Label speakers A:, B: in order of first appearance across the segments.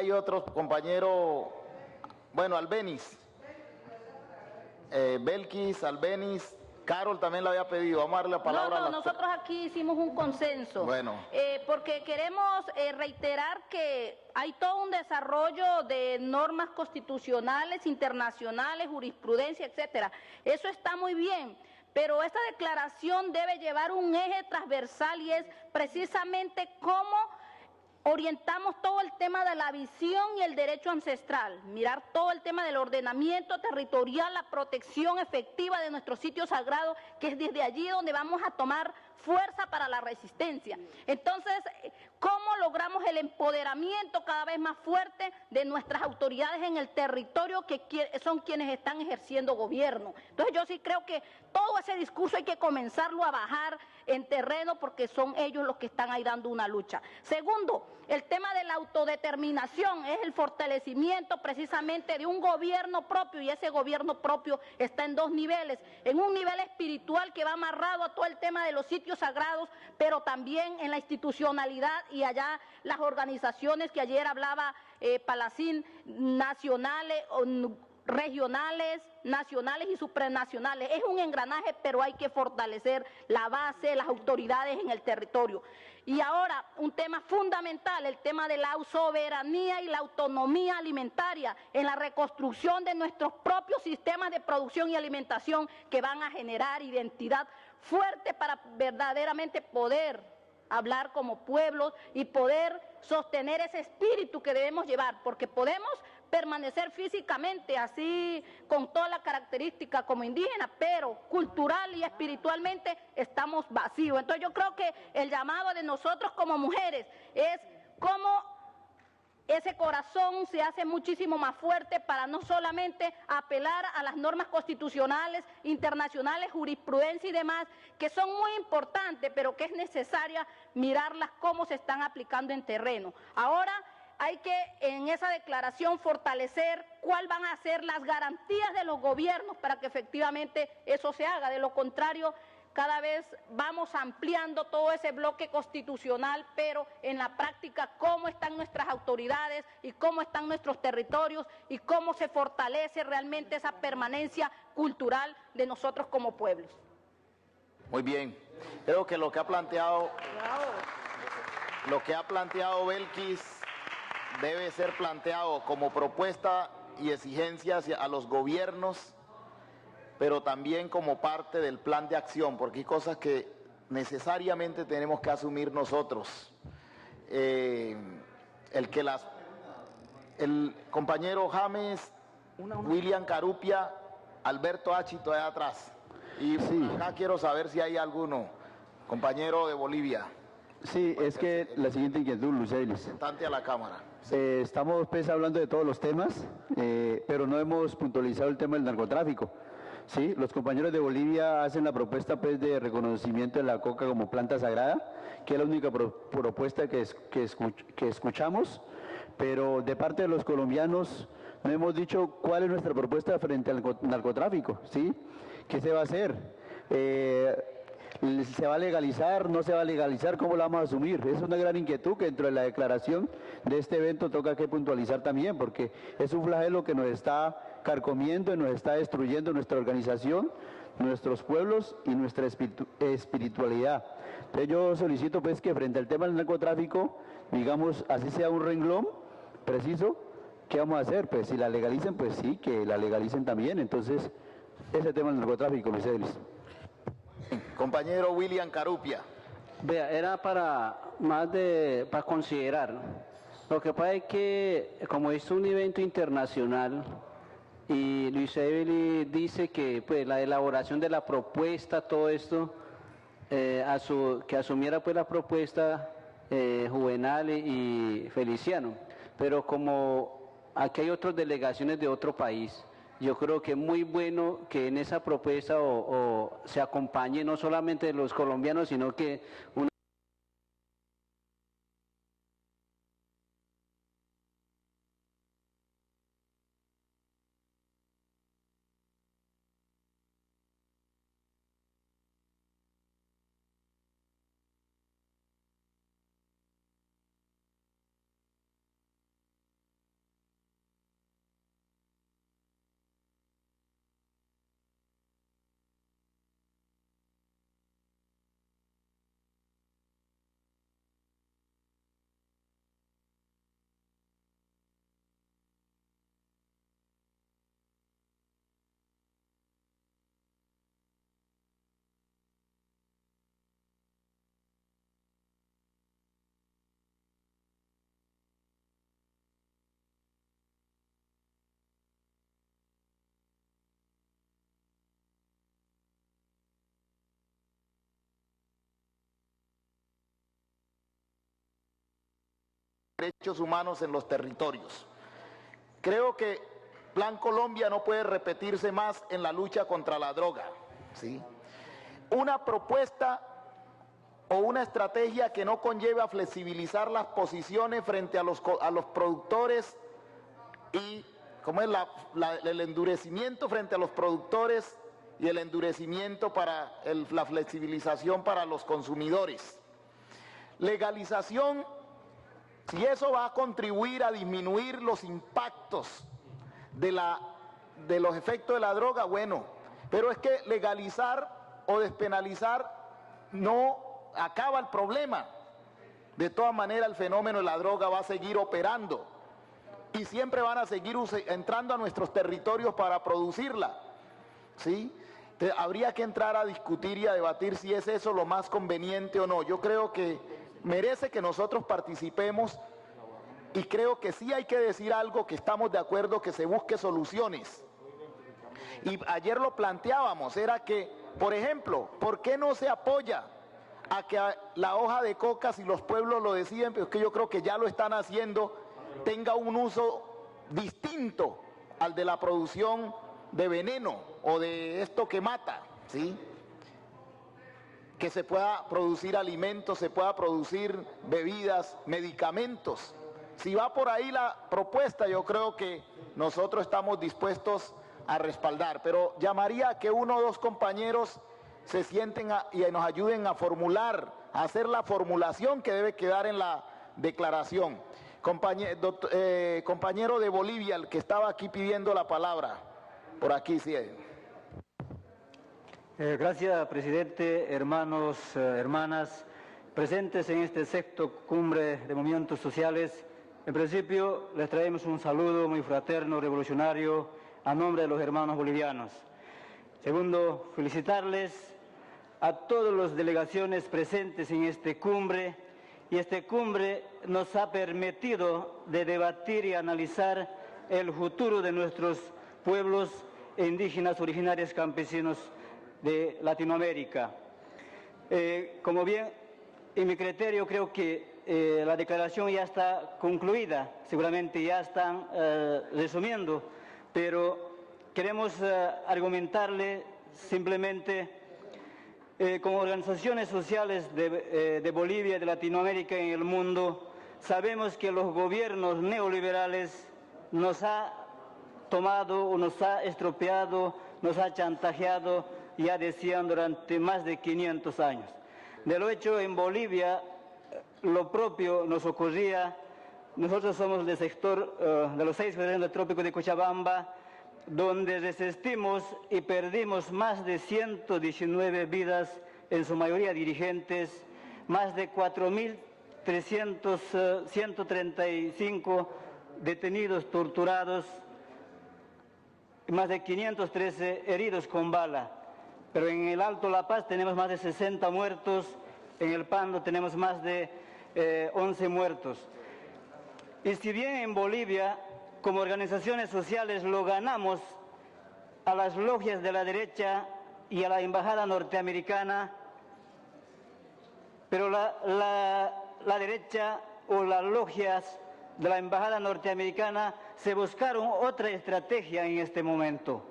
A: Hay otros compañeros, bueno, Albeniz, Belkis, Albeniz, Carol también le había pedido. Vamos a darle la palabra a
B: nosotros aquí hicimos un consenso.
A: Bueno.
B: Porque queremos reiterar que hay todo un desarrollo de normas constitucionales, internacionales, jurisprudencia, etcétera. Eso está muy bien, pero esta declaración debe llevar un eje transversal y es precisamente cómo orientamos todo el tema de la visión y el derecho ancestral, mirar todo el tema del ordenamiento territorial, la protección efectiva de nuestros sitios sagrados, que es desde allí donde vamos a tomar fuerza para la resistencia. Entonces, ¿cómo logramos el empoderamiento cada vez más fuerte de nuestras autoridades en el territorio que son quienes están ejerciendo gobierno? Entonces yo sí creo que todo ese discurso hay que comenzarlo a bajar en terreno porque son ellos los que están ahí dando una lucha. Segundo, el tema de la autodeterminación es el fortalecimiento precisamente de un gobierno propio, y ese gobierno propio está en dos niveles: en un nivel espiritual que va amarrado a todo el tema de los sitios sagrados, pero también en la institucionalidad y allá las organizaciones que ayer hablaba Palacín, nacionales, regionales, nacionales y supranacionales. Es un engranaje, pero hay que fortalecer la base, las autoridades en el territorio. Y ahora, un tema fundamental, el tema de la soberanía y la autonomía alimentaria en la reconstrucción de nuestros propios sistemas de producción y alimentación, que van a generar identidad fuerte para verdaderamente poder hablar como pueblos y poder sostener ese espíritu que debemos llevar, porque podemos permanecer físicamente así con toda la característica como indígena, pero cultural y espiritualmente estamos vacíos. Entonces yo creo que el llamado de nosotros como mujeres es cómo ese corazón se hace muchísimo más fuerte para no solamente apelar a las normas constitucionales, internacionales, jurisprudencia y demás, que son muy importantes, pero que es necesaria mirarlas cómo se están aplicando en terreno. Ahora hay que en esa declaración fortalecer cuáles van a ser las garantías de los gobiernos para que efectivamente eso se haga. De lo contrario, cada vez vamos ampliando todo ese bloque constitucional, pero en la práctica cómo están nuestras autoridades y cómo están nuestros territorios y cómo se fortalece realmente esa permanencia cultural de nosotros como pueblos.
A: Muy bien. Creo que lo que ha planteado Belkis debe ser planteado como propuesta y exigencia a los gobiernos, pero también como parte del plan de acción, porque hay cosas que necesariamente tenemos que asumir nosotros. El compañero James, William Carupia, Alberto Achito allá atrás. Y sí, acá quiero saber si hay alguno, compañero de Bolivia.
C: Sí, es que la siguiente inquietud, Lucelis.
A: Representante a la Cámara.
C: Estamos pues hablando de todos los temas, pero no hemos puntualizado el tema del narcotráfico. Sí, los compañeros de Bolivia hacen la propuesta pues de reconocimiento de la coca como planta sagrada, que es la única propuesta que escuchamos, pero de parte de los colombianos no hemos dicho cuál es nuestra propuesta frente al narcotráfico, ¿sí? ¿Qué se va a hacer? ¿Se va a legalizar? ¿No se va a legalizar? ¿Cómo la vamos a asumir? Es una gran inquietud que dentro de la declaración de este evento toca que puntualizar también, porque es un flagelo que nos está carcomiendo y nos está destruyendo nuestra organización, nuestros pueblos y nuestra espiritualidad. Entonces yo solicito pues que frente al tema del narcotráfico, digamos, así sea un renglón preciso, ¿qué vamos a hacer? Pues si la legalicen, pues sí, que la legalicen también. Entonces, ese tema del narcotráfico, Luis Edlis.
A: Compañero William Carupia.
D: Vea, era para considerar. Lo que pasa es que, como es un evento internacional, y Luis Edlis dice que pues la elaboración de la propuesta, todo esto, que asumiera pues la propuesta Juvenal y Feliciano, pero como aquí hay otras delegaciones de otro país, yo creo que es muy bueno que en esa propuesta se acompañe no solamente de los colombianos, sino que
A: derechos humanos en los territorios. Creo que Plan Colombia no puede repetirse más en la lucha contra la droga, ¿sí? Una propuesta o una estrategia que no conlleve a flexibilizar las posiciones frente a los productores y como es el endurecimiento frente a los productores y el endurecimiento para la flexibilización para los consumidores. Legalización, si eso va a contribuir a disminuir los impactos de los efectos de la droga, bueno, pero es que legalizar o despenalizar no acaba el problema. De todas maneras, el fenómeno de la droga va a seguir operando y siempre van a seguir entrando a nuestros territorios para producirla, ¿sí? Entonces, habría que entrar a discutir y a debatir si es eso lo más conveniente o no. Yo creo que merece que nosotros participemos y creo que sí hay que decir algo, que estamos de acuerdo, que se busque soluciones. Y ayer lo planteábamos, era que, por ejemplo, ¿por qué no se apoya a que la hoja de coca, si los pueblos lo deciden, pero es que yo creo que ya lo están haciendo, tenga un uso distinto al de la producción de veneno o de esto que mata, ¿sí? Que se pueda producir alimentos, se pueda producir bebidas, medicamentos. Si va por ahí la propuesta, yo creo que nosotros estamos dispuestos a respaldar, pero llamaría a que uno o dos compañeros se sienten y nos ayuden a formular, a hacer la formulación que debe quedar en la declaración. Compañero de Bolivia, el que estaba aquí pidiendo la palabra, por aquí sí.
E: Gracias, presidente, hermanos, hermanas, presentes en este sexto cumbre de movimientos sociales. En principio, les traemos un saludo muy fraterno, revolucionario, a nombre de los hermanos bolivianos. Segundo, felicitarles a todas las delegaciones presentes en este cumbre, y este cumbre nos ha permitido de debatir y analizar el futuro de nuestros pueblos indígenas originarios campesinos de Latinoamérica. Como bien, en mi criterio, creo que la declaración ya está concluida, seguramente ya están resumiendo, pero queremos argumentarle simplemente, como organizaciones sociales de Bolivia, de Latinoamérica y en el mundo, sabemos que los gobiernos neoliberales nos ha tomado o nos ha estropeado, nos ha chantajeado, ya decían, durante más de 500 años. De lo hecho, en Bolivia, lo propio nos ocurría. Nosotros somos del sector de los 6 federales del trópico de Cochabamba, donde resistimos y perdimos más de 119 vidas, en su mayoría dirigentes, más de 4.135 detenidos, torturados, y más de 513 heridos con bala. Pero en el Alto La Paz tenemos más de 60 muertos, en el Pando tenemos más de 11 muertos. Y si bien en Bolivia, como organizaciones sociales, lo ganamos a las logias de la derecha y a la embajada norteamericana, pero la derecha o las logias de la embajada norteamericana se buscaron otra estrategia en este momento.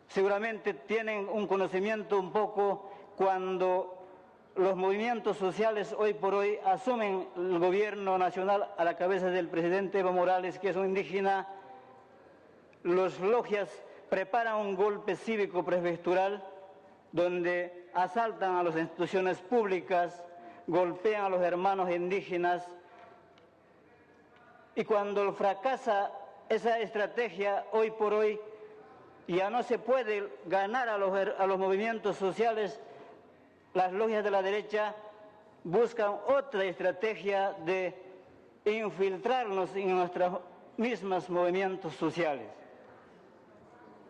E: Seguramente tienen un conocimiento un poco cuando los movimientos sociales hoy por hoy asumen el gobierno nacional a la cabeza del presidente Evo Morales, que es un indígena. Los logias preparan un golpe cívico prefectural donde asaltan a las instituciones públicas, golpean a los hermanos indígenas, y cuando fracasa esa estrategia, hoy por hoy ya no se puede ganar a los movimientos sociales. Las logias de la derecha buscan otra estrategia de infiltrarnos en nuestros mismos movimientos sociales.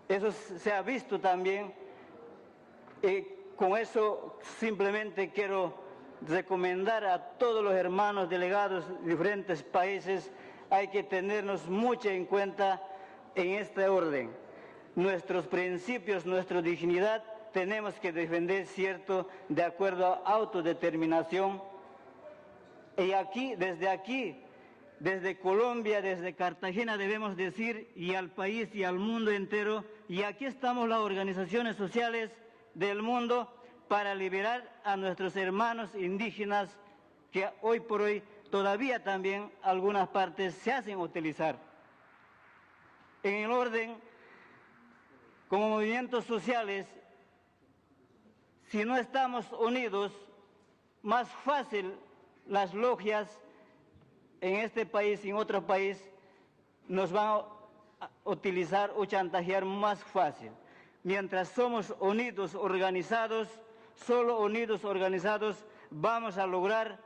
E: Eso se ha visto también, y con eso simplemente quiero recomendar a todos los hermanos delegados de diferentes países, hay que tenernos mucho en cuenta en este orden. Nuestros principios, nuestra dignidad, tenemos que defender, cierto, de acuerdo a autodeterminación, Y desde Colombia, desde Cartagena debemos decir, y al país y al mundo entero, y aquí estamos las organizaciones sociales del mundo para liberar a nuestros hermanos indígenas que hoy por hoy todavía también algunas partes se hacen utilizar. En el orden, como movimientos sociales, si no estamos unidos, más fácil las logias en este país y en otro país nos van a utilizar o chantajear más fácil. Mientras somos unidos, organizados, solo unidos, organizados, vamos a lograr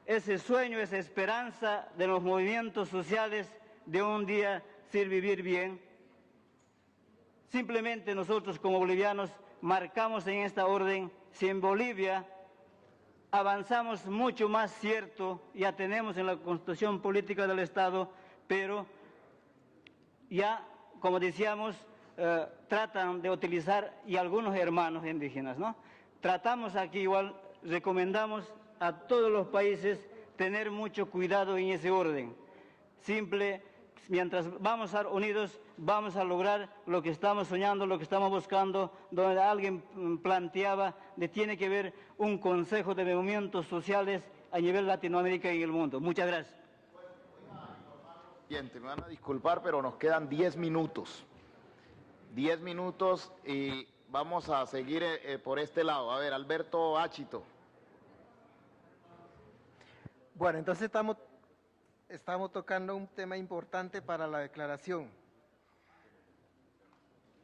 E: ese sueño, esa esperanza de los movimientos sociales de un día ser vivir bien. Simplemente nosotros como bolivianos marcamos en esta orden, si en Bolivia avanzamos mucho más, cierto, ya tenemos en la Constitución Política del Estado, pero ya, como decíamos, tratan de utilizar, y algunos hermanos indígenas, ¿no? Tratamos aquí igual, recomendamos a todos los países tener mucho cuidado en ese orden. Mientras vamos a estar unidos, vamos a lograr lo que estamos soñando, lo que estamos buscando, donde alguien planteaba de tiene que haber un consejo de movimientos sociales a nivel Latinoamérica y el mundo. Muchas gracias.
A: Bien, me van a disculpar, pero nos quedan 10 minutos. 10 minutos y vamos a seguir por este lado. A ver, Alberto Achito.
F: Bueno, entonces estamos tocando un tema importante para la declaración.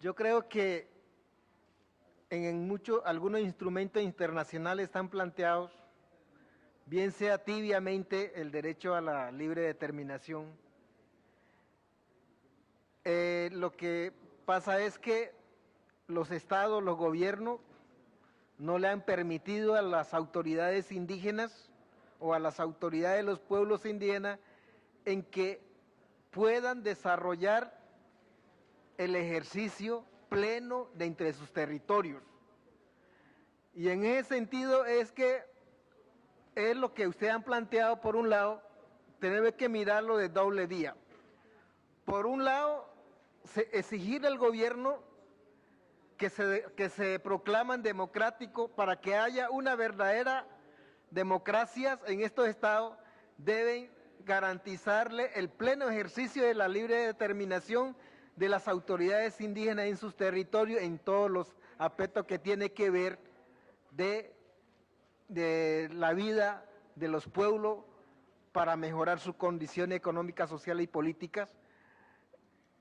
F: Yo creo que algunos instrumentos internacionales están planteados, bien sea tibiamente el derecho a la libre determinación. Lo que pasa es que los estados, los gobiernos, no le han permitido a las autoridades indígenas o a las autoridades de los pueblos indígenas en que puedan desarrollar el ejercicio pleno de entre sus territorios. Y en ese sentido es lo que ustedes han planteado. Por un lado, tenemos que mirarlo de doble vía. Por un lado, exigir al gobierno que se proclaman democráticos para que haya una verdadera democracia en estos estados, deben garantizarle el pleno ejercicio de la libre determinación de las autoridades indígenas en sus territorios en todos los aspectos que tiene que ver de la vida de los pueblos para mejorar sus condiciones económicas, sociales y políticas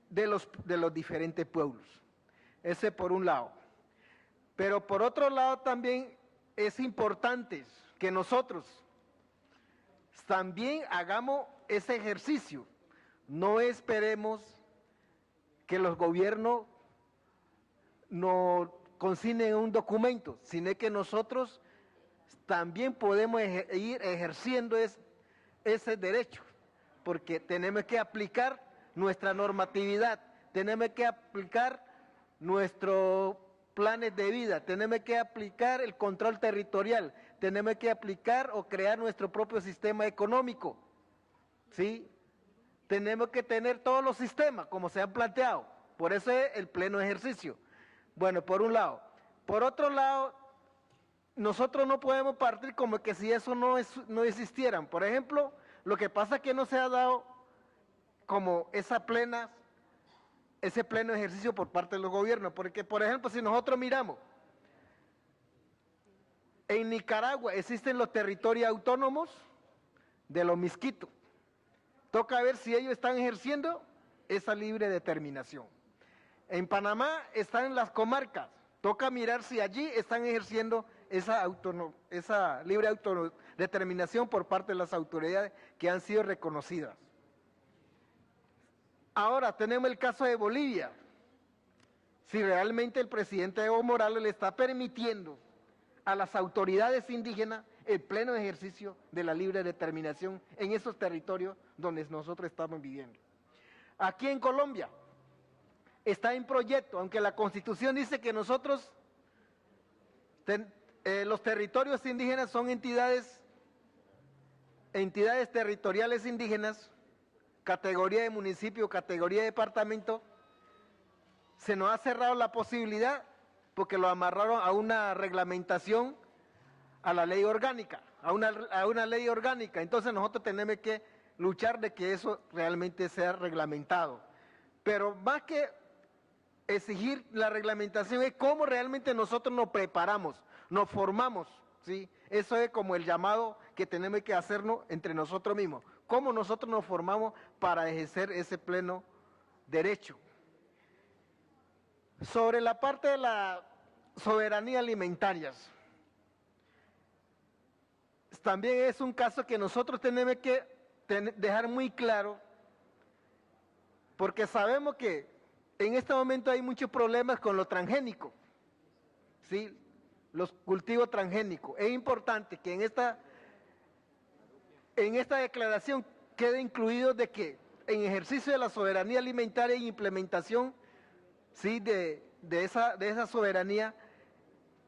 F: de los diferentes pueblos. Ese por un lado. Pero por otro lado también es importante que nosotros también hagamos ese ejercicio. No esperemos que los gobiernos nos consignen un documento, sino que nosotros también podemos ir ejerciendo ese derecho, porque tenemos que aplicar nuestra normatividad, tenemos que aplicar nuestros planes de vida, tenemos que aplicar el control territorial, tenemos que aplicar o crear nuestro propio sistema económico, ¿sí? Tenemos que tener todos los sistemas como se han planteado, por eso es el pleno ejercicio. Bueno, por un lado. Por otro lado, nosotros no podemos partir como que si eso no existieran. Por ejemplo, lo que pasa es que no se ha dado como ese pleno ejercicio por parte de los gobiernos, porque por ejemplo, si nosotros miramos, en Nicaragua existen los territorios autónomos de los misquitos. Toca ver si ellos están ejerciendo esa libre determinación. En Panamá están las comarcas. Toca mirar si allí están ejerciendo esa libre autodeterminación por parte de las autoridades que han sido reconocidas. Ahora tenemos el caso de Bolivia. Si realmente el presidente Evo Morales le está permitiendo a las autoridades indígenas el pleno ejercicio de la libre determinación en esos territorios donde nosotros estamos viviendo. Aquí en Colombia está en proyecto, aunque la Constitución dice que nosotros, los territorios indígenas son entidades entidades territoriales indígenas, categoría de municipio, categoría de departamento, se nos ha cerrado la posibilidad porque lo amarraron a una reglamentación, a la ley orgánica, a una ley orgánica. Entonces nosotros tenemos que luchar de que eso realmente sea reglamentado. Pero más que exigir la reglamentación es cómo realmente nosotros nos preparamos, nos formamos, ¿sí? Eso es como el llamado que tenemos que hacernos entre nosotros mismos. Cómo nosotros nos formamos para ejercer ese pleno derecho. Sobre la parte de la soberanía alimentaria, también es un caso que nosotros tenemos que dejar muy claro, porque sabemos que en este momento hay muchos problemas con lo transgénico, ¿sí? Los cultivos transgénicos. Es importante que en esta declaración quede incluido de que en ejercicio de la soberanía alimentaria y implementación, ¿sí?, de esa soberanía,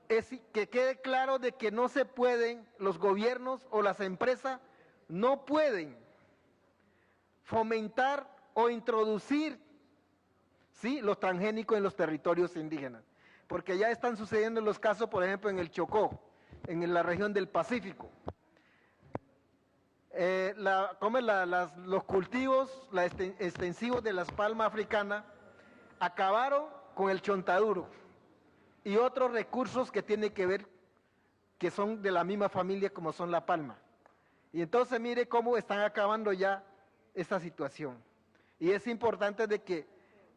F: es que quede claro de que no se pueden, los gobiernos o las empresas no pueden fomentar o introducir, ¿sí?, los transgénicos en los territorios indígenas, porque ya están sucediendo los casos, por ejemplo, en el Chocó, en la región del Pacífico. Los cultivos extensivos de las palmas africanas acabaron con el chontaduro y otros recursos que tienen que ver, que son de la misma familia como son la palma. Y entonces mire cómo están acabando ya esta situación. Y es importante de que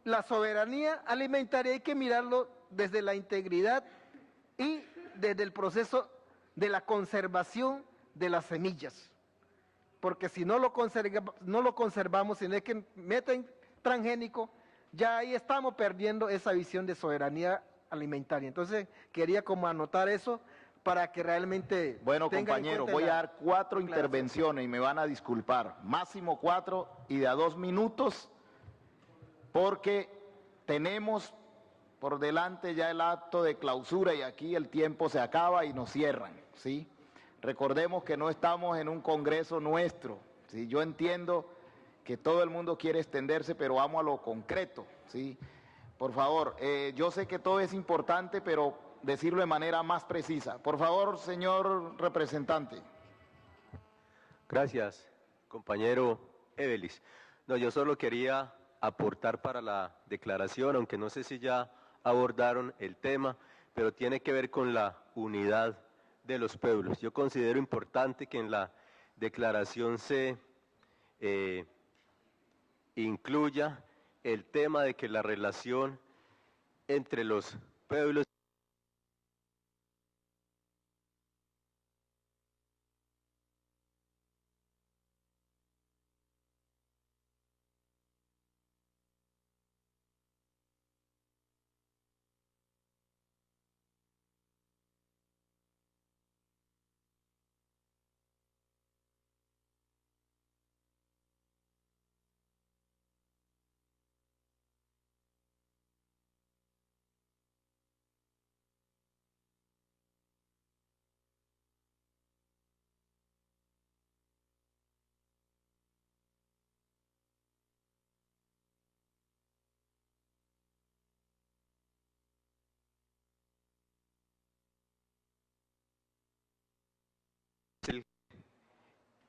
F: la soberanía alimentaria hay que mirarlo desde la integridad y desde el proceso de la conservación de las semillas. Porque si no lo conservamos, si no es que meten transgénico, ya ahí estamos perdiendo esa visión de soberanía alimentaria. Entonces, quería como anotar eso para que realmente...
A: Bueno, compañero, voy a dar 4 intervenciones y me van a disculpar. Máximo 4 y de a 2 minutos, porque tenemos por delante ya el acto de clausura y aquí el tiempo se acaba y nos cierran, ¿sí? Recordemos que no estamos en un congreso nuestro, ¿sí? Yo entiendo que todo el mundo quiere extenderse, pero vamos a lo concreto, ¿sí? Por favor, yo sé que todo es importante, pero decirlo de manera más precisa. Por favor, señor representante.
G: Gracias, compañero Evelis. No, yo solo quería aportar para la declaración, aunque no sé si ya abordaron el tema, pero tiene que ver con la unidad de los pueblos. Yo considero importante que en la declaración se incluya el tema de que la relación entre los pueblos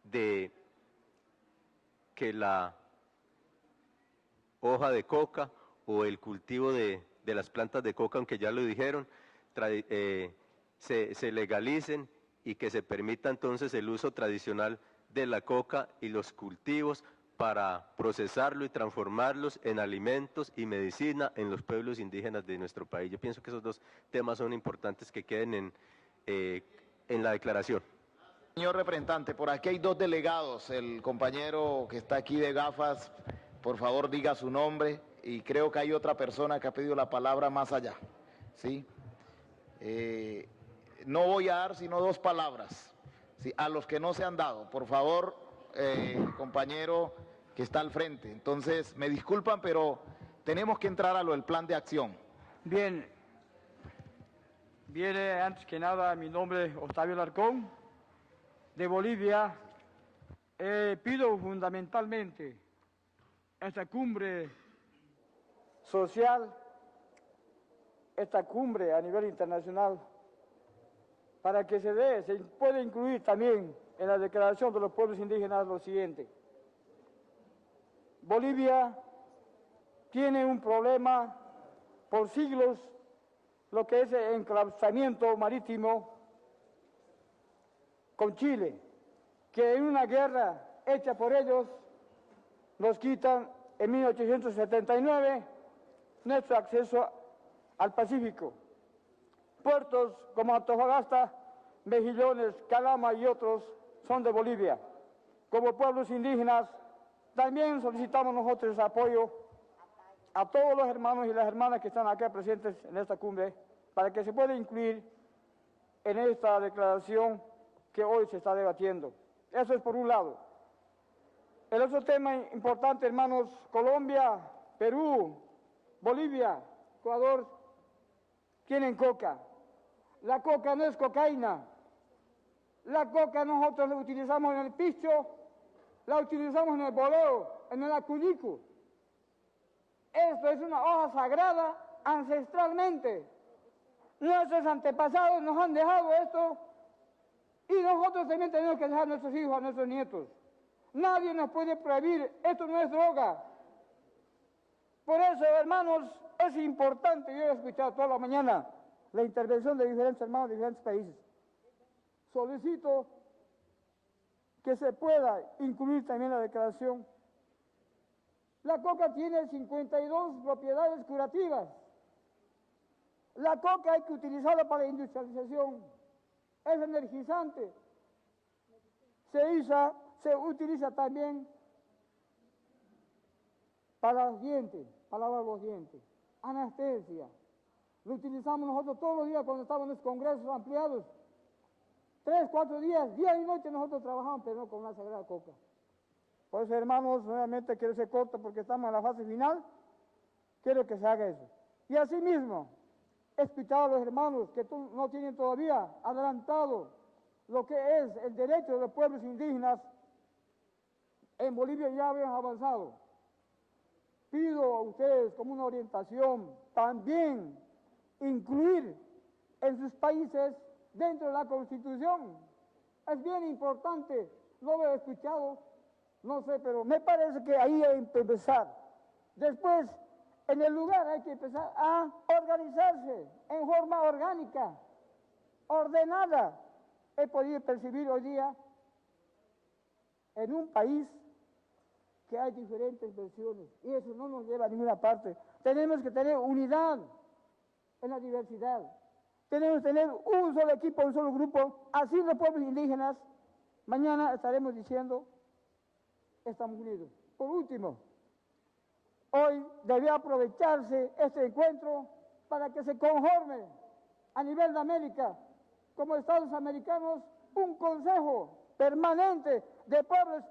G: de que la hoja de coca o el cultivo de las plantas de coca, aunque ya lo dijeron, se legalicen y que se permita entonces el uso tradicional de la coca y los cultivos para procesarlo y transformarlos en alimentos y medicina en los pueblos indígenas de nuestro país. Yo pienso que esos dos temas son importantes que queden en la declaración.
A: Señor representante, por aquí hay 2 delegados. El compañero que está aquí de gafas, por favor diga su nombre, y creo que hay otra persona que ha pedido la palabra más allá, ¿sí? No voy a dar sino 2 palabras, ¿sí?, a los que no se han dado. Por favor, compañero que está al frente. Entonces, me disculpan, pero tenemos que entrar a lo del plan de acción.
H: Bien, antes que nada, mi nombre es Octavio Larcón, de Bolivia, Pido fundamentalmente esta cumbre social, esta cumbre a nivel internacional, para que se pueda incluir también en la Declaración de los Pueblos Indígenas lo siguiente. Bolivia tiene un problema por siglos, lo que es el enclaustramiento marítimo con Chile, que en una guerra hecha por ellos nos quitan en 1879 nuestro acceso al Pacífico. Puertos como Antofagasta, Mejillones, Calama y otros son de Bolivia. Como pueblos indígenas, también solicitamos nosotros apoyo a todos los hermanos y las hermanas que están acá presentes en esta cumbre para que se pueda incluir en esta declaración que hoy se está debatiendo. Eso es por un lado. El otro tema importante, hermanos, Colombia, Perú, Bolivia, Ecuador, tienen coca. La coca no es cocaína. La coca nosotros la utilizamos en el picho, la utilizamos en el boleo, en el acuyicu. Esto es una hoja sagrada ancestralmente. Nuestros antepasados nos han dejado esto y nosotros también tenemos que dejar a nuestros hijos, a nuestros nietos. Nadie nos puede prohibir, esto no es droga. Por eso, hermanos, es importante, yo he escuchado toda la mañana la intervención de diferentes hermanos de diferentes países. Solicito que se pueda incluir también la declaración. La coca tiene 52 propiedades curativas. La coca hay que utilizarla para la industrialización. Es energizante. Se utiliza también para los dientes, para lavar los dientes. Anestesia. Lo utilizamos nosotros todos los días cuando estamos en los congresos ampliados. 3, 4 días, día y noche nosotros trabajamos, pero no con la sagrada coca. Por eso, hermanos, nuevamente quiero ser corto porque estamos en la fase final. Quiero que se haga eso. Y asimismo, he escuchado a los hermanos que no tienen todavía adelantado lo que es el derecho de los pueblos indígenas. En Bolivia ya habían avanzado. Pido a ustedes como una orientación también incluir en sus países dentro de la Constitución. Es bien importante, no lo he escuchado, no sé, pero me parece que ahí hay que empezar. Después, en el lugar hay que empezar a organizarse en forma orgánica, ordenada. He podido percibir hoy día en un país que hay diferentes versiones y eso no nos lleva a ninguna parte. Tenemos que tener unidad en la diversidad. Tenemos que tener un solo equipo, un solo grupo. Así los pueblos indígenas, mañana estaremos diciendo, estamos unidos. Por último, hoy debe aprovecharse este encuentro para que se conforme a nivel de América, como Estados americanos, un consejo permanente de pueblos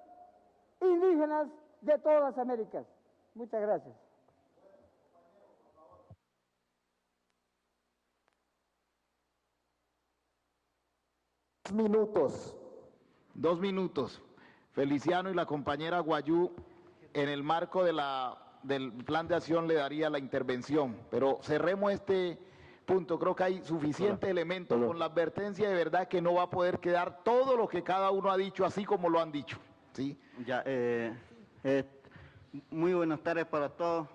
H: indígenas de todas las Américas. Muchas gracias.
A: Minutos. 2 minutos. Feliciano y la compañera Guayú, en el marco del plan de acción le daría la intervención, pero cerremos este punto. Creo que hay suficiente elemento con la advertencia de verdad que no va a poder quedar todo lo que cada uno ha dicho así como lo han dicho. ¿Sí?
I: Ya, muy buenas tardes para todos.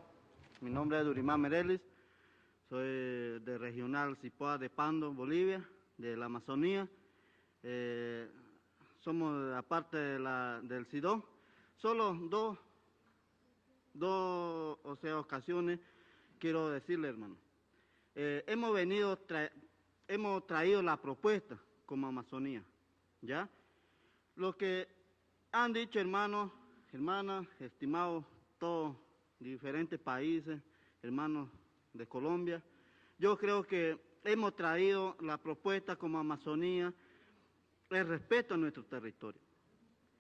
I: Mi nombre es Durimán Merelis, soy de Regional Cipoa de Pando, Bolivia, de la Amazonía. Somos aparte del SIDO, solo dos ocasiones quiero decirle, hermano. Hemos traído la propuesta como Amazonía, ¿ya? Lo que han dicho hermanos, hermanas, estimados todos diferentes países, hermanos de Colombia, yo creo que hemos traído la propuesta como Amazonía, el respeto a nuestro territorio,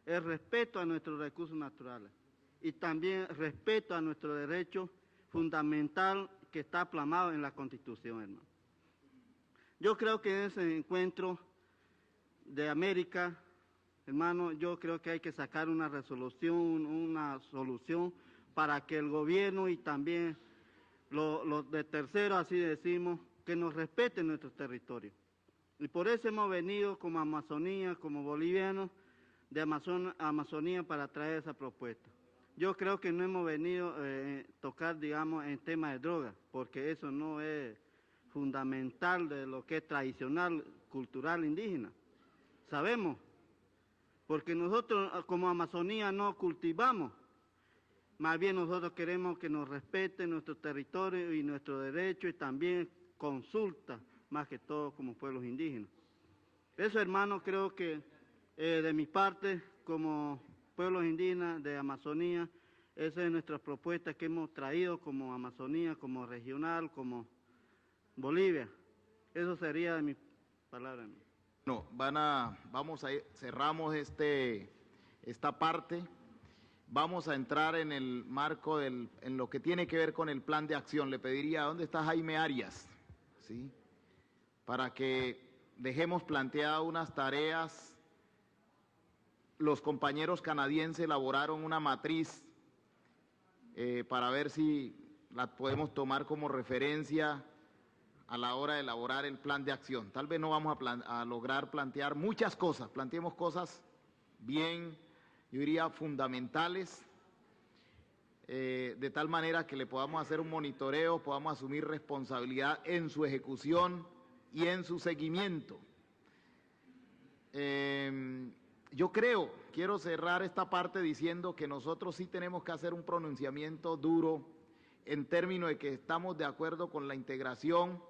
I: el respeto a nuestros recursos naturales y también respeto a nuestro derecho fundamental que está plasmado en la Constitución, hermano. Yo creo que en ese encuentro de América, hermano, yo creo que hay que sacar una resolución, una solución para que el gobierno y también los de terceros, así decimos, que nos respeten nuestros territorios. Y por eso hemos venido como Amazonía, como bolivianos de Amazonía para traer esa propuesta. Yo creo que no hemos venido a tocar, digamos, en tema de drogas, porque eso no es fundamental de lo que es tradicional, cultural, indígena. Sabemos, porque nosotros como Amazonía no cultivamos, más bien nosotros queremos que nos respeten nuestro territorio y nuestro derecho y también consulta, más que todo como pueblos indígenas. Eso, hermano, creo que de mi parte, como pueblos indígenas de Amazonía, esa es nuestra propuesta que hemos traído como Amazonía, como regional, como Bolivia. Eso sería de mi palabra.
A: No, vamos a ir, cerramos esta parte. Vamos a entrar en el marco en lo que tiene que ver con el plan de acción. Le pediría, ¿dónde está Jaime Arias? ¿Sí? Para que dejemos planteadas unas tareas. Los compañeros canadienses elaboraron una matriz para ver si la podemos tomar como referencia a la hora de elaborar el plan de acción. Tal vez no vamos a lograr plantear muchas cosas, planteemos cosas bien, yo diría, fundamentales, de tal manera que le podamos hacer un monitoreo, podamos asumir responsabilidad en su ejecución y en su seguimiento. Yo quiero cerrar esta parte diciendo que nosotros sí tenemos que hacer un pronunciamiento duro en términos de que estamos de acuerdo con la integración,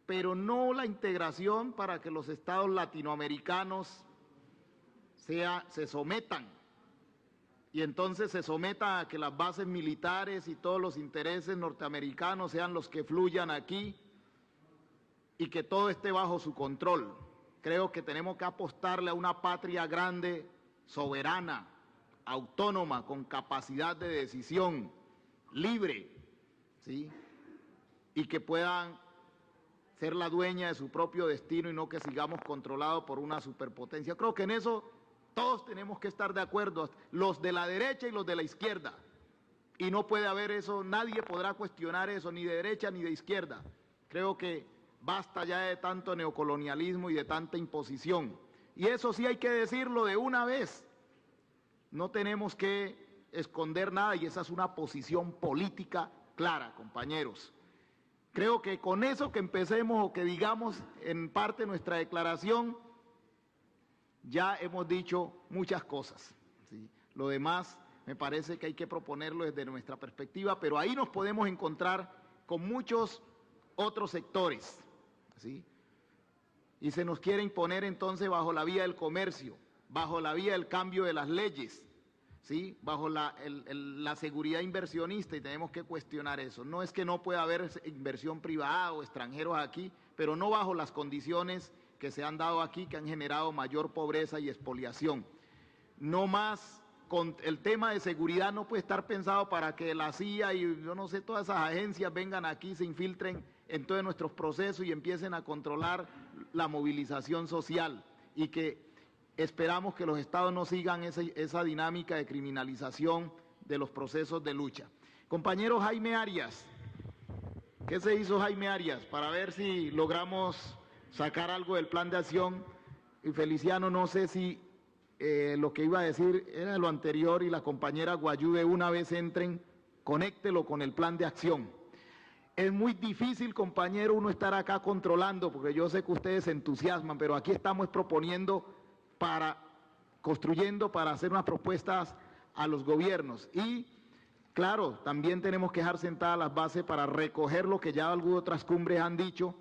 A: pero no la integración para que los estados latinoamericanos se sometan, y entonces se sometan a que las bases militares y todos los intereses norteamericanos sean los que fluyan aquí y que todo esté bajo su control. Creo que tenemos que apostarle a una patria grande, soberana, autónoma, con capacidad de decisión, libre, ¿sí? Y que puedan ser la dueña de su propio destino y no que sigamos controlados por una superpotencia. Creo que en eso todos tenemos que estar de acuerdo, los de la derecha y los de la izquierda. Y no puede haber eso, nadie podrá cuestionar eso, ni de derecha ni de izquierda. Creo que basta ya de tanto neocolonialismo y de tanta imposición. Y eso sí hay que decirlo de una vez. No tenemos que esconder nada y esa es una posición política clara, compañeros. Creo que con eso que empecemos o que digamos en parte nuestra declaración, ya hemos dicho muchas cosas, ¿sí? Lo demás me parece que hay que proponerlo desde nuestra perspectiva, pero ahí nos podemos encontrar con muchos otros sectores, ¿sí? Y se nos quiere imponer entonces bajo la vía del comercio, bajo la vía del cambio de las leyes, ¿sí? Bajo la seguridad inversionista, y tenemos que cuestionar eso. No es que no pueda haber inversión privada o extranjeros aquí, pero no bajo las condiciones que se han dado aquí, que han generado mayor pobreza y expoliación. No más, con el tema de seguridad no puede estar pensado para que la CIA y yo no sé, todas esas agencias vengan aquí, se infiltren en todos nuestros procesos y empiecen a controlar la movilización social, y que esperamos que los estados no sigan esa dinámica de criminalización de los procesos de lucha. Compañero Jaime Arias, ¿qué se hizo Jaime Arias? Para ver si logramos sacar algo del plan de acción. Y Feliciano, no sé si lo que iba a decir era lo anterior y la compañera Guayube, una vez entren, conéctelo con el plan de acción. Es muy difícil, compañero, uno estar acá controlando, porque yo sé que ustedes se entusiasman, pero aquí estamos proponiendo construyendo para hacer unas propuestas a los gobiernos. Y, claro, también tenemos que dejar sentadas las bases para recoger lo que ya algunas otras cumbres han dicho,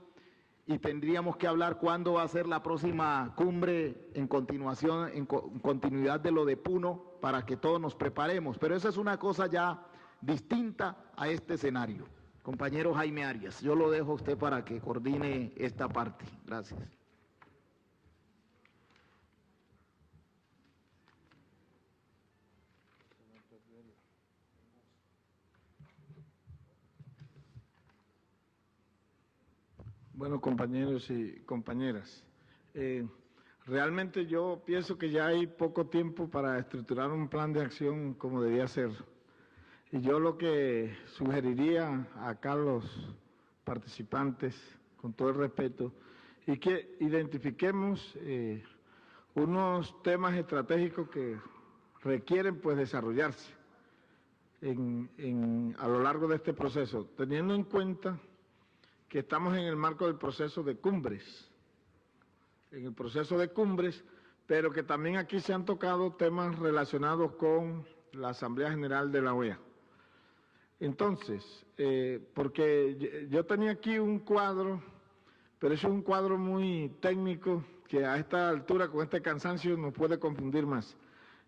A: y tendríamos que hablar cuándo va a ser la próxima cumbre en continuación, en continuidad de lo de Puno, para que todos nos preparemos. Pero esa es una cosa ya distinta a este escenario. Compañero Jaime Arias, yo lo dejo a usted para que coordine esta parte. Gracias.
J: Bueno, compañeros y compañeras, Realmente yo pienso que ya hay poco tiempo para estructurar un plan de acción como debía ser. Y yo lo que sugeriría acá a los participantes, con todo el respeto, y que identifiquemos unos temas estratégicos que requieren pues desarrollarse a lo largo de este proceso, teniendo en cuenta que estamos en el marco del proceso de cumbres, pero que también aquí se han tocado temas relacionados con la Asamblea General de la OEA. Entonces, porque yo tenía aquí un cuadro, pero es un cuadro muy técnico que a esta altura, con este cansancio, nos puede confundir más.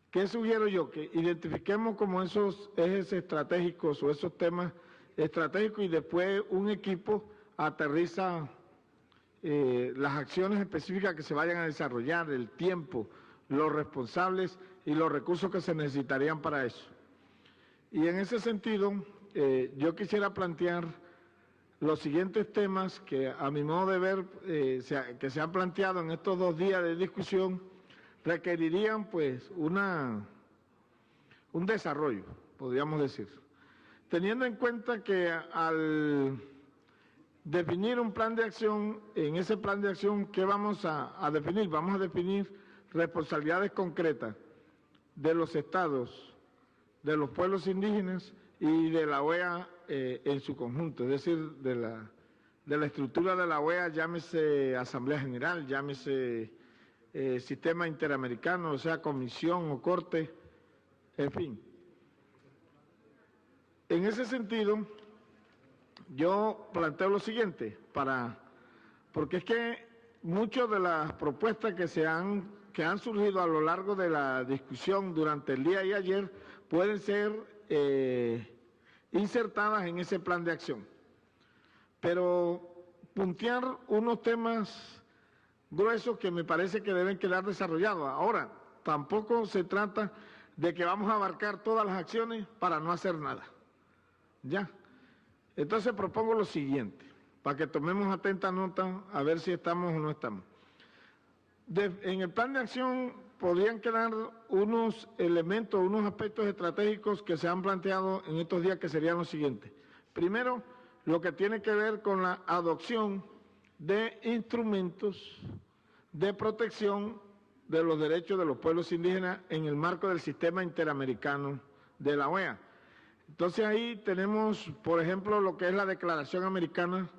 J: ¿Qué sugiero yo? Que identifiquemos como esos ejes estratégicos o esos temas estratégicos y después un equipo aterriza las acciones específicas que se vayan a desarrollar, el tiempo, los responsables y los recursos que se necesitarían para eso. Y en ese sentido, yo quisiera plantear los siguientes temas que a mi modo de ver que se han planteado en estos 2 días de discusión, requerirían pues un desarrollo, podríamos decir. Teniendo en cuenta que al definir un plan de acción, en ese plan de acción, ¿qué vamos a definir? Vamos a definir responsabilidades concretas de los estados, de los pueblos indígenas y de la OEA en su conjunto, es decir, de la estructura de la OEA, llámese Asamblea General, llámese Sistema Interamericano, o sea, Comisión o Corte, en fin. En ese sentido, yo planteo lo siguiente, porque es que muchas de las propuestas que han surgido a lo largo de la discusión durante el día y ayer pueden ser insertadas en ese plan de acción. Pero puntear unos temas gruesos que me parece que deben quedar desarrollados. Ahora, tampoco se trata de que vamos a abarcar todas las acciones para no hacer nada. ¿Ya? Entonces propongo lo siguiente, para que tomemos atenta nota a ver si estamos o no estamos. En el plan de acción podrían quedar unos elementos, unos aspectos estratégicos que se han planteado en estos días que serían los siguientes. Primero, lo que tiene que ver con la adopción de instrumentos de protección de los derechos de los pueblos indígenas en el marco del sistema interamericano de la OEA. Entonces ahí tenemos, por ejemplo, lo que es la Declaración Americana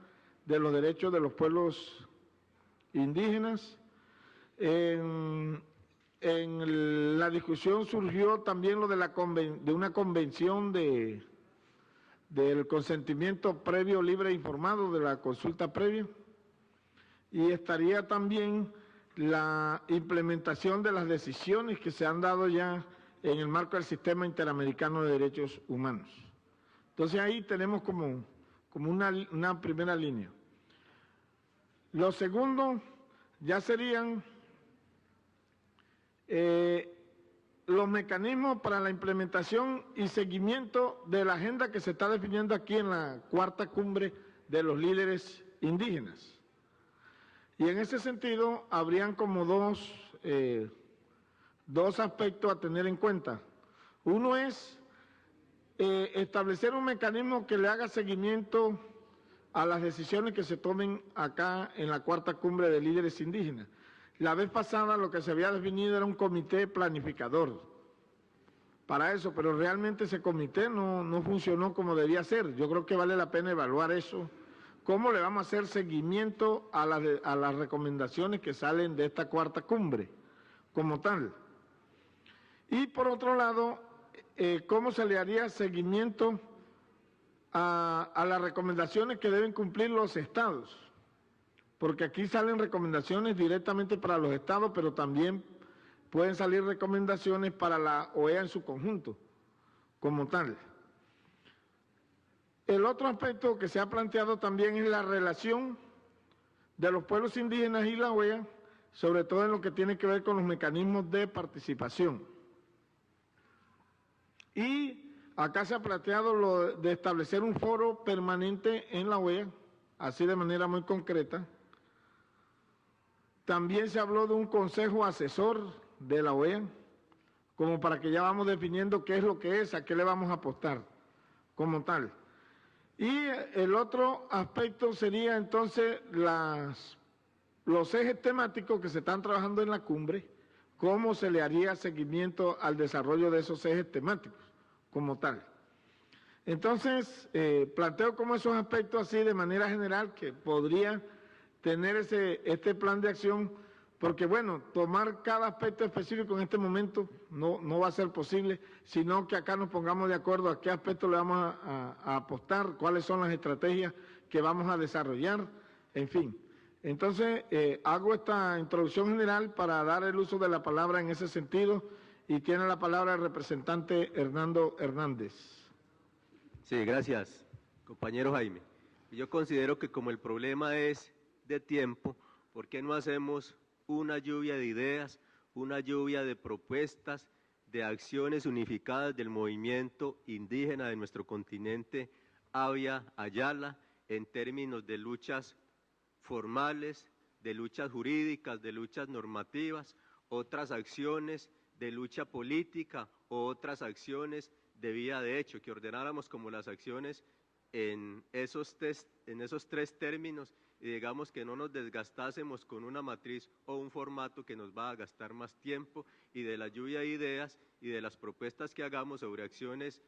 J: de los Derechos de los Pueblos Indígenas. En la discusión surgió también lo de una convención del consentimiento previo, libre e informado, de la consulta previa. Y estaría también la implementación de las decisiones que se han dado ya en el marco del Sistema Interamericano de Derechos Humanos. Entonces ahí tenemos como una primera línea. Lo segundo ya serían los mecanismos para la implementación y seguimiento de la agenda que se está definiendo aquí en la 4ª cumbre de los líderes indígenas. Y en ese sentido habrían como dos aspectos a tener en cuenta. Uno es establecer un mecanismo que le haga seguimiento a las decisiones que se tomen acá en la 4ª cumbre de líderes indígenas. La vez pasada lo que se había definido era un comité planificador para eso, pero realmente ese comité no funcionó como debía ser. Yo creo que vale la pena evaluar eso. ¿Cómo le vamos a hacer seguimiento a las recomendaciones que salen de esta 4ª cumbre como tal? Y por otro lado, ¿cómo se le haría seguimiento a las recomendaciones que deben cumplir los estados? Porque aquí salen recomendaciones directamente para los estados, pero también pueden salir recomendaciones para la OEA en su conjunto, como tal. El otro aspecto que se ha planteado también es la relación de los pueblos indígenas y la OEA, sobre todo en lo que tiene que ver con los mecanismos de participación. Y acá se ha planteado lo de establecer un foro permanente en la OEA, así de manera muy concreta, También se habló de un consejo asesor de la OEA, como para que ya vamos definiendo qué es lo que es, a qué le vamos a apostar como tal. Y el otro aspecto sería entonces los ejes temáticos que se están trabajando en la cumbre, cómo se le haría seguimiento al desarrollo de esos ejes temáticos como tal. Entonces, planteo como esos aspectos así de manera general que podría tener este plan de acción, porque bueno, tomar cada aspecto específico en este momento no va a ser posible, sino que acá nos pongamos de acuerdo a qué aspecto le vamos a apostar, cuáles son las estrategias que vamos a desarrollar, en fin. Entonces, hago esta introducción general para dar el uso de la palabra en ese sentido, y tiene la palabra el representante Hernando Hernández.
G: Sí, gracias, compañero Jaime. Yo considero que como el problema es de tiempo, ¿por qué no hacemos una lluvia de ideas, una lluvia de propuestas, de acciones unificadas del movimiento indígena de nuestro continente, Avia Ayala, en términos de luchas formales, de luchas jurídicas, de luchas normativas, otras acciones de lucha política o otras acciones de vía de hecho, que ordenáramos como las acciones en esos tres términos y digamos que no nos desgastásemos con una matriz o un formato que nos va a gastar más tiempo, y de la lluvia de ideas y de las propuestas que hagamos sobre acciones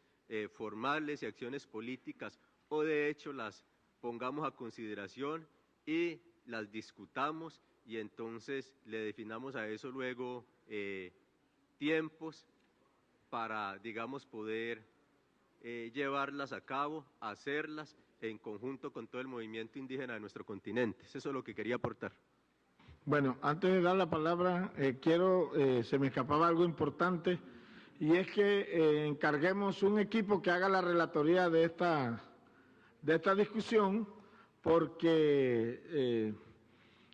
G: formales y acciones políticas o de hecho las pongamos a consideración y las discutamos, y entonces le definamos a eso luego tiempos para, digamos, poder llevarlas a cabo, hacerlas en conjunto con todo el movimiento indígena de nuestro continente. Eso es lo que quería aportar.
J: Bueno, antes de dar la palabra, se me escapaba algo importante, y es que encarguemos un equipo que haga la relatoría de esta discusión, porque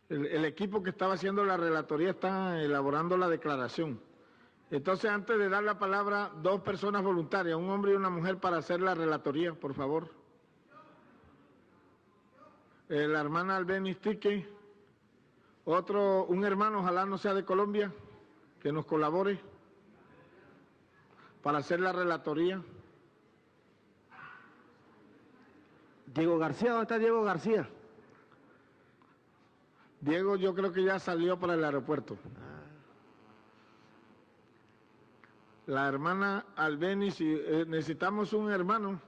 J: el equipo que estaba haciendo la relatoría está elaborando la declaración. Entonces, antes de dar la palabra, 2 personas voluntarias, un hombre y una mujer, para hacer la relatoría, por favor. La hermana Albeniz Tique, un hermano, ojalá no sea de Colombia, que nos colabore para hacer la relatoría.
F: Diego García, ¿dónde está Diego García?
J: Diego, yo creo que ya salió para el aeropuerto. La hermana Albeniz, necesitamos un hermano.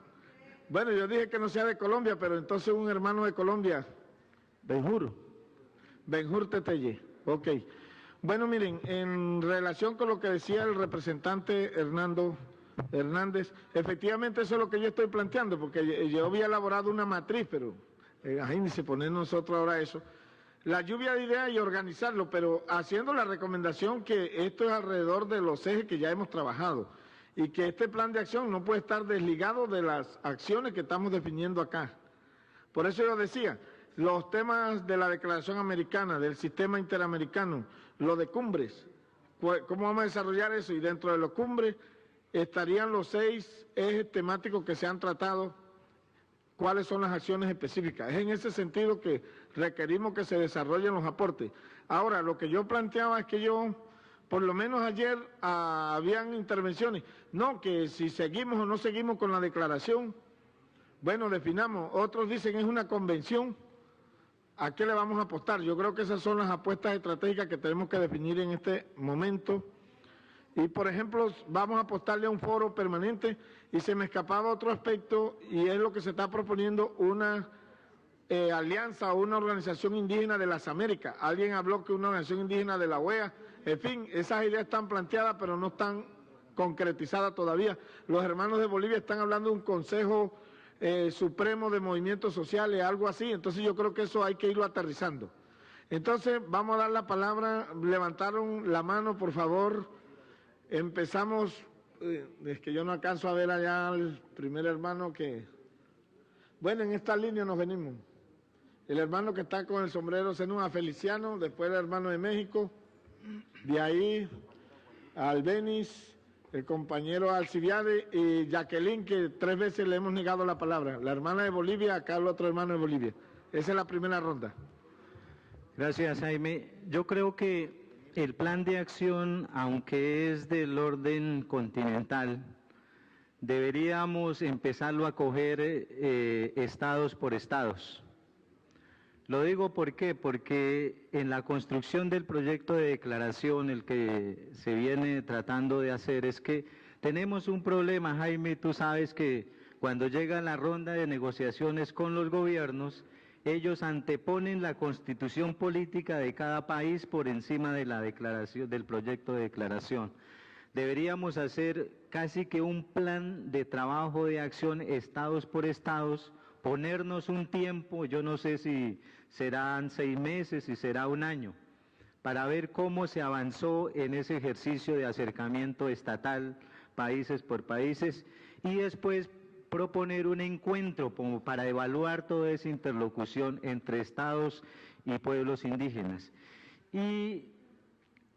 J: Bueno, yo dije que no sea de Colombia, pero entonces un hermano de Colombia. Benjur Teteye, ok. Bueno, miren, en relación con lo que decía el representante Hernando Hernández, efectivamente eso es lo que yo estoy planteando, porque yo había elaborado una matriz, pero imagínense poner nosotros ahora eso. La lluvia de ideas y organizarlo, pero haciendo la recomendación que esto es alrededor de los ejes que ya hemos trabajado, y que este plan de acción no puede estar desligado de las acciones que estamos definiendo acá. Por eso yo decía, los temas de la Declaración Americana, del sistema interamericano, lo de cumbres, ¿cómo vamos a desarrollar eso? Y dentro de los cumbres estarían los 6 ejes temáticos que se han tratado, cuáles son las acciones específicas. Es en ese sentido que requerimos que se desarrollen los aportes. Ahora, lo que yo planteaba es que por lo menos ayer habían intervenciones, no, que si seguimos o no seguimos con la declaración, bueno, definamos. Otros dicen es una convención, ¿a qué le vamos a apostar? Yo creo que esas son las apuestas estratégicas que tenemos que definir en este momento. Y, por ejemplo, vamos a apostarle a un foro permanente, y se me escapaba otro aspecto, y es lo que se está proponiendo, una alianza o una organización indígena de las Américas. Alguien habló que una organización indígena de la OEA, en fin, esas ideas están planteadas, pero no están concretizadas todavía. Los hermanos de Bolivia están hablando de un Consejo Supremo de Movimientos Sociales, algo así, entonces yo creo que eso hay que irlo aterrizando. Entonces, vamos a dar la palabra, levantaron la mano, por favor. Empezamos, es que yo no alcanzo a ver allá al primer hermano que... Bueno, en esta línea nos venimos. El hermano que está con el sombrero Zenúa, Feliciano, después el hermano de México, de ahí Albeniz, el compañero Alcibiade y Jacqueline, que 3 veces le hemos negado la palabra. La hermana de Bolivia, acá el otro hermano de Bolivia. Esa es la primera ronda.
K: Gracias, Jaime. Yo creo que el plan de acción, aunque es del orden continental, deberíamos empezarlo a coger estados por estados. Lo digo ¿por qué? Porque en la construcción del proyecto de declaración, el que se viene tratando de hacer, es que tenemos un problema, Jaime, tú sabes que cuando llega la ronda de negociaciones con los gobiernos, ellos anteponen la constitución política de cada país por encima de la declaración, del proyecto de declaración. Deberíamos hacer casi que un plan de trabajo de acción estados por estados, ponernos un tiempo, yo no sé si serán 6 meses, si será 1 año, para ver cómo se avanzó en ese ejercicio de acercamiento estatal, países por países, y después proponer un encuentro como para evaluar toda esa interlocución entre estados y pueblos indígenas. Y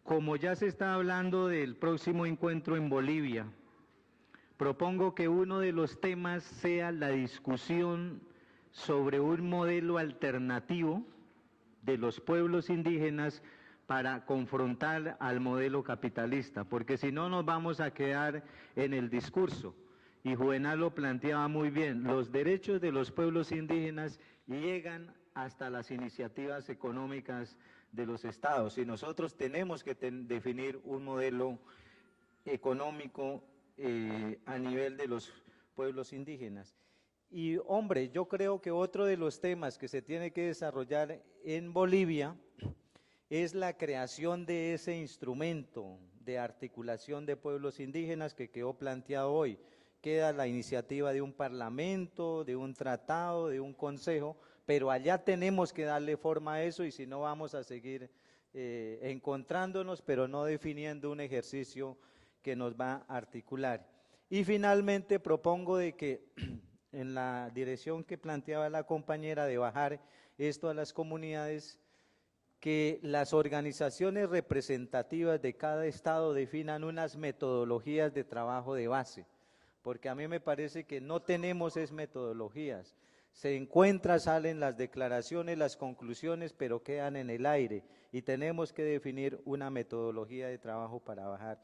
K: como ya se está hablando del próximo encuentro en Bolivia, propongo que uno de los temas sea la discusión sobre un modelo alternativo de los pueblos indígenas para confrontar al modelo capitalista, porque si no nos vamos a quedar en el discurso. Y Juvenal lo planteaba muy bien, los derechos de los pueblos indígenas llegan hasta las iniciativas económicas de los estados y nosotros tenemos que definir un modelo económico a nivel de los pueblos indígenas. Y hombre, yo creo que otro de los temas que se tiene que desarrollar en Bolivia es la creación de ese instrumento de articulación de pueblos indígenas que quedó planteado hoy. Queda la iniciativa de un parlamento, de un tratado, de un consejo, pero allá tenemos que darle forma a eso y si no vamos a seguir encontrándonos, pero no definiendo un ejercicio que nos va a articular. Y finalmente propongo de que en la dirección que planteaba la compañera de bajar esto a las comunidades, que las organizaciones representativas de cada estado definan unas metodologías de trabajo de base, porque a mí me parece que no tenemos esas metodologías. Se encuentra, salen las declaraciones, las conclusiones, pero quedan en el aire y tenemos que definir una metodología de trabajo para bajar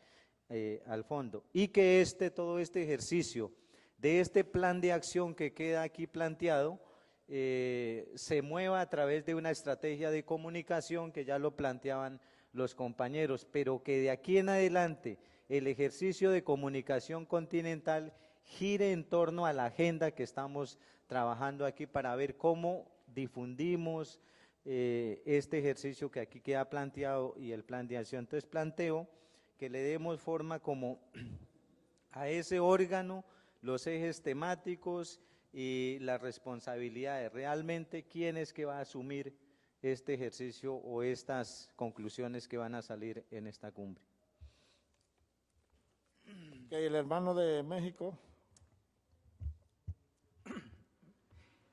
K: al fondo. Y que todo este ejercicio de este plan de acción que queda aquí planteado se mueva a través de una estrategia de comunicación que ya lo planteaban los compañeros, pero que de aquí en adelante el ejercicio de comunicación continental gire en torno a la agenda que estamos trabajando aquí para ver cómo difundimos este ejercicio que aquí queda planteado y el plan de acción. Entonces planteo que le demos forma como a ese órgano, los ejes temáticos y las responsabilidades. Realmente, ¿quién es que va a asumir este ejercicio o estas conclusiones que van a salir en esta cumbre?
J: Okay, el hermano de México.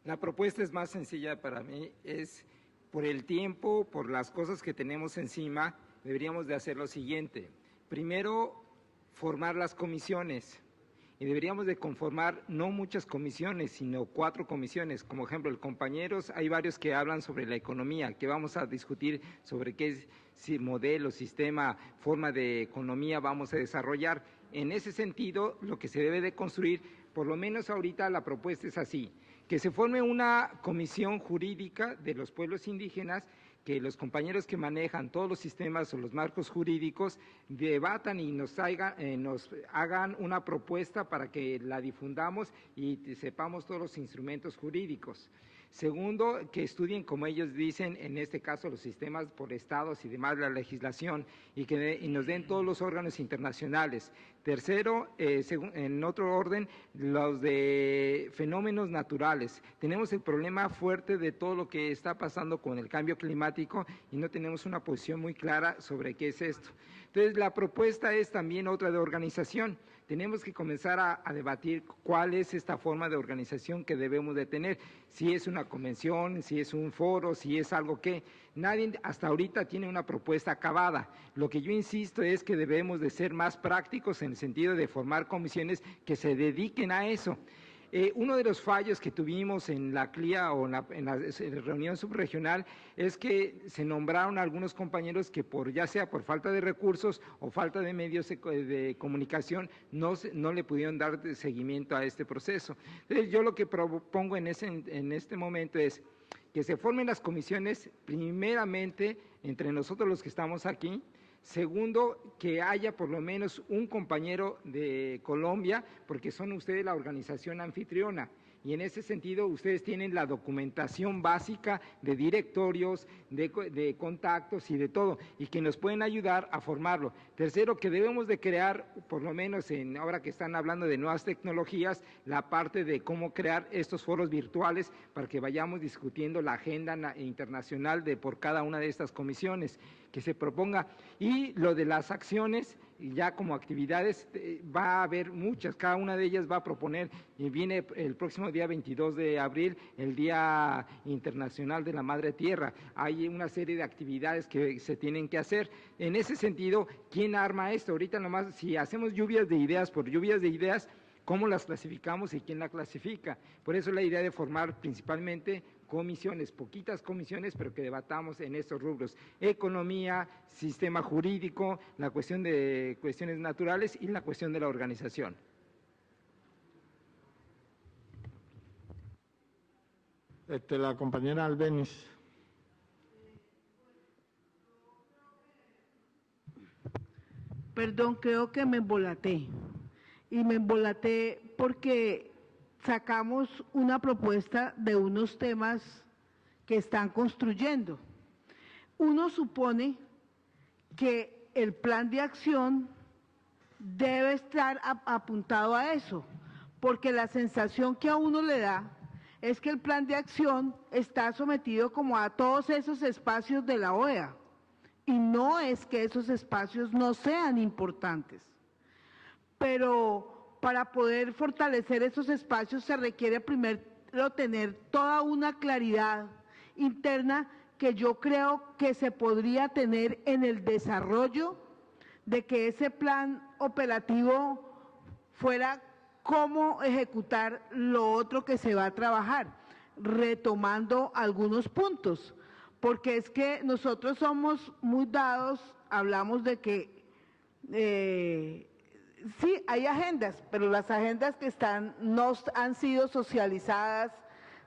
L: La propuesta es más sencilla para mí, es por el tiempo, por las cosas que tenemos encima, deberíamos de hacer lo siguiente. Primero, formar las comisiones. Y deberíamos de conformar no muchas comisiones, sino 4 comisiones. Como ejemplo, el compañeros, hay varios que hablan sobre la economía, que vamos a discutir sobre qué modelo, sistema, forma de economía vamos a desarrollar. En ese sentido, lo que se debe de construir, por lo menos ahorita la propuesta es así, que se forme una comisión jurídica de los pueblos indígenas, que los compañeros que manejan todos los sistemas o los marcos jurídicos debatan y nos hagan una propuesta para que la difundamos y sepamos todos los instrumentos jurídicos. Segundo, que estudien, como ellos dicen, en este caso los sistemas por estados y demás, la legislación, y nos den todos los órganos internacionales. Tercero, en otro orden, los de fenómenos naturales. Tenemos el problema fuerte de todo lo que está pasando con el cambio climático y no tenemos una posición muy clara sobre qué es esto. Entonces, la propuesta es también otra de organización. Tenemos que comenzar a debatir cuál es esta forma de organización que debemos de tener, si es una convención, si es un foro, si es algo que nadie hasta ahorita tiene una propuesta acabada. Lo que yo insisto es que debemos de ser más prácticos en el sentido de formar comisiones que se dediquen a eso. Uno de los fallos que tuvimos en la CLIA o en la reunión subregional es que se nombraron algunos compañeros que ya sea por falta de recursos o falta de medios de comunicación no le pudieron dar seguimiento a este proceso. Entonces yo lo que propongo en este momento es que se formen las comisiones primeramente entre nosotros los que estamos aquí. Segundo, que haya por lo menos un compañero de Colombia, porque son ustedes la organización anfitriona. Y en ese sentido, ustedes tienen la documentación básica de directorios, de contactos y de todo, y que nos pueden ayudar a formarlo. Tercero, que debemos de crear, por lo menos ahora que están hablando de nuevas tecnologías, la parte de cómo crear estos foros virtuales para que vayamos discutiendo la agenda internacional por cada una de estas comisiones que se proponga. Y lo de las acciones, ya como actividades, va a haber muchas, cada una de ellas va a proponer, y viene el próximo día 22 de abril, el Día Internacional de la Madre Tierra. Hay una serie de actividades que se tienen que hacer. En ese sentido, ¿quién arma esto? Ahorita nomás, si hacemos lluvias de ideas por lluvias de ideas, ¿cómo las clasificamos y quién la clasifica? Por eso la idea de formar principalmente comisiones, poquitas comisiones, pero que debatamos en estos rubros: economía, sistema jurídico, la cuestión de cuestiones naturales y la cuestión de la organización.
J: La compañera Albéniz.
M: Perdón, creo que me embolaté. Y me embolaté porque sacamos una propuesta de unos temas que están construyendo. Uno supone que el plan de acción debe estar apuntado a eso, porque la sensación que a uno le da es que el plan de acción está sometido como a todos esos espacios de la OEA, y no es que esos espacios no sean importantes, pero para poder fortalecer esos espacios se requiere primero tener toda una claridad interna que yo creo que se podría tener en el desarrollo de que ese plan operativo fuera cómo ejecutar lo otro que se va a trabajar, retomando algunos puntos, porque es que nosotros somos muy dados, hablamos de que sí, hay agendas, pero las agendas que están no han sido socializadas.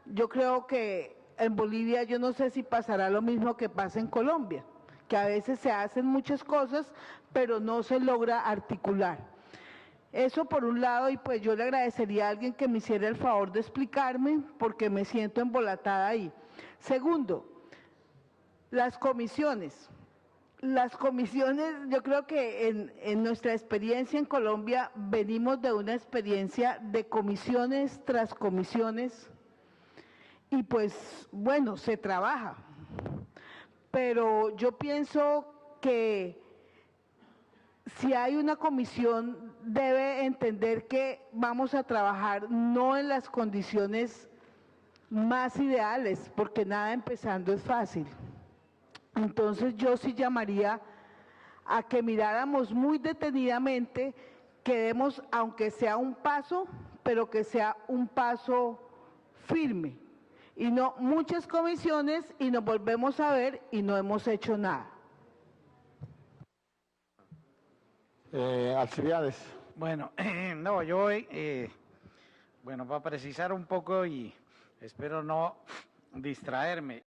M: Yo creo que en Bolivia, yo no sé si pasará lo mismo que pasa en Colombia, que a veces se hacen muchas cosas, pero no se logra articular. Eso por un lado, y pues yo le agradecería a alguien que me hiciera el favor de explicarme, porque me siento embolatada ahí. Segundo, las comisiones. Las comisiones, yo creo que en nuestra experiencia en Colombia venimos de una experiencia de comisiones tras comisiones y pues bueno, se trabaja, pero yo pienso que si hay una comisión debe entender que vamos a trabajar no en las condiciones más ideales, porque nada empezando es fácil. Entonces yo sí llamaría a que miráramos muy detenidamente, que demos, aunque sea un paso, pero que sea un paso firme, y no muchas comisiones y nos volvemos a ver y no hemos hecho nada.
J: Alcibiades.
N: Bueno, no, yo, bueno, para precisar un poco y espero no distraerme.